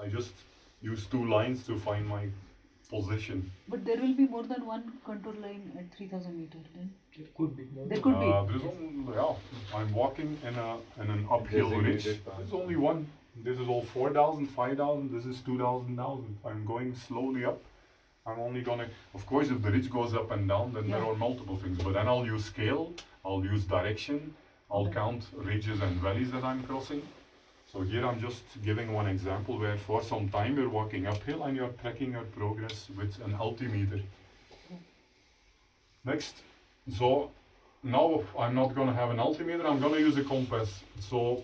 I just use 2 lines to find my position. But there will be more than one contour line at 3000 meters then? There could be. There could be. I'm walking in an uphill ridge. There's only one. This is all 4,000, 5,000. This is 2,000. I'm going slowly up. I'm only gonna, of course, if the ridge goes up and down, then there are multiple things. But then I'll use scale, I'll use direction, I'll count ridges and valleys that I'm crossing. So here I'm just giving one example where for some time you're walking uphill and you're tracking your progress with an altimeter. Next, so now I'm not gonna have an altimeter, I'm gonna use a compass. So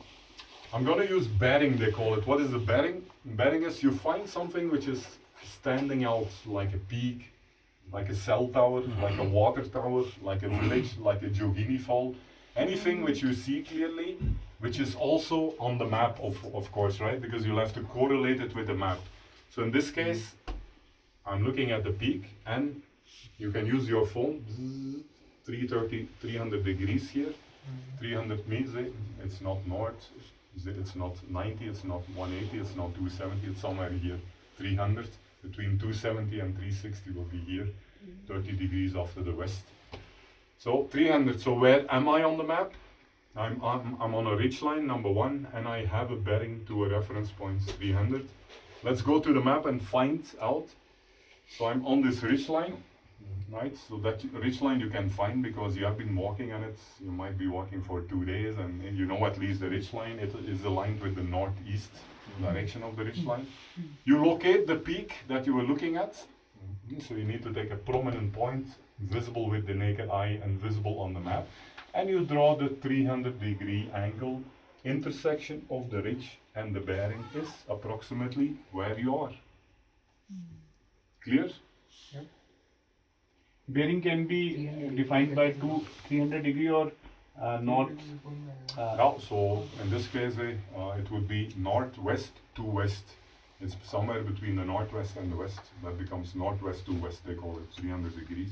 I'm gonna use bearing, they call it. What is the bearing? Bearing is you find something which is standing out, like a peak, like a cell tower, like a water tower, like a village, like a Jogini Fall. Anything which you see clearly, which is also on the map, of course, right? Because you'll have to correlate it with the map. So in this case, I'm looking at the peak, and you can use your phone, 300 degrees here, 300 meters, it's not north, it's not 90, it's not 180, it's not 270, it's somewhere here, 300, between 270 and 360 will be here, 30 degrees off to the west. So 300, so where am I on the map? I'm on a ridge line, number 1, and I have a bearing to a reference point, 300. Let's go to the map and find out. So I'm on this ridge line, right? So that ridge line you can find because you have been walking on it. You might be walking for 2 days, and you know at least the ridge line. It is aligned with the northeast direction of the ridge line. You locate the peak that you were looking at. So you need to take a prominent point, visible with the naked eye and visible on the map. And you draw the 300-degree angle intersection of the ridge, and the bearing is approximately where you are. Clear? Yep. Bearing can be defined by 300 degree or north. So in this case, it would be northwest to west. It's somewhere between the northwest and the west. That becomes northwest to west, they call it 300 degrees.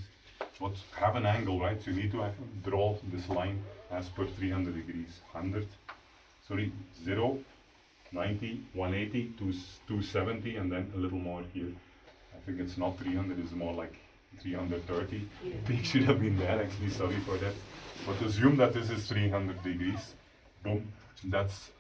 But have an angle, right? So you need to draw this line as per 300 degrees. 0, 90, 180, 270, and then a little more here. I think it's not 300, it's more like 330. Peak should have been there, actually, sorry for that. But assume that this is 300 degrees. Boom. That's,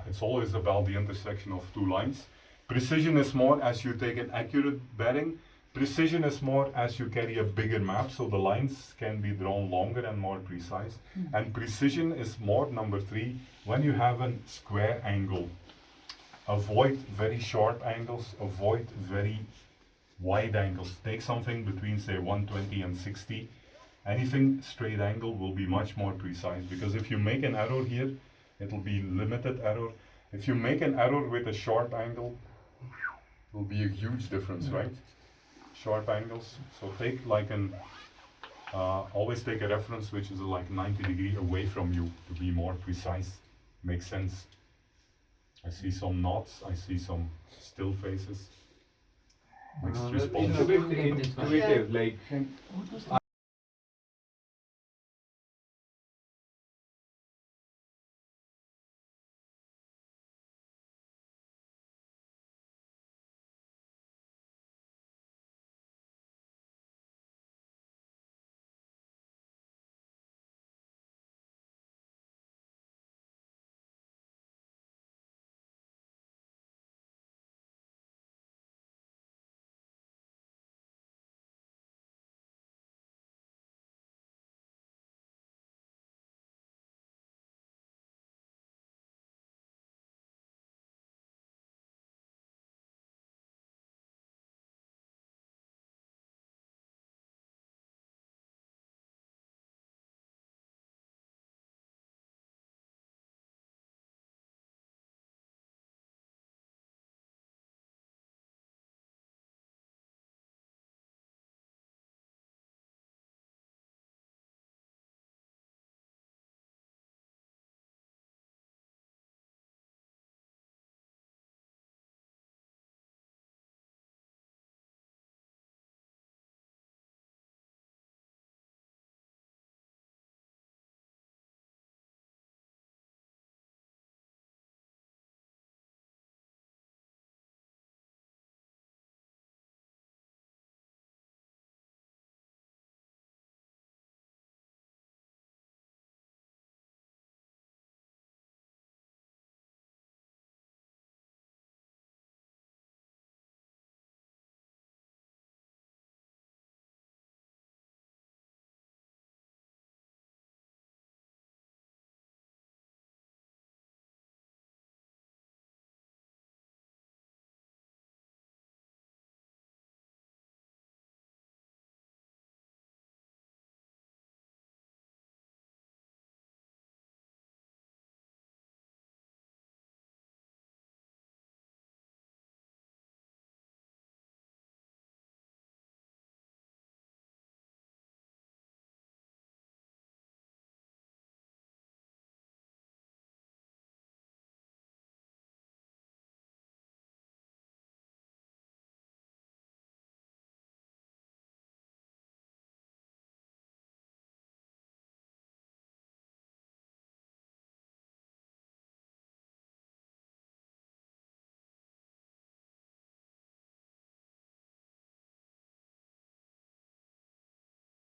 it's always about the intersection of 2 lines. Precision is more as you take an accurate bearing. Precision is more as you carry a bigger map, so the lines can be drawn longer and more precise. And precision is more, number 3, when you have a square angle. Avoid very sharp angles, avoid very wide angles. Take something between, say, 120 and 60. Anything straight angle will be much more precise, because if you make an error here, it will be limited error. If you make an error with a sharp angle, it will be a huge difference, right? Sharp angles. So take like always take a reference which is like 90 degrees away from you to be more precise. Makes sense. I see some nods, I see some still faces. Mixed response. Intuitive, like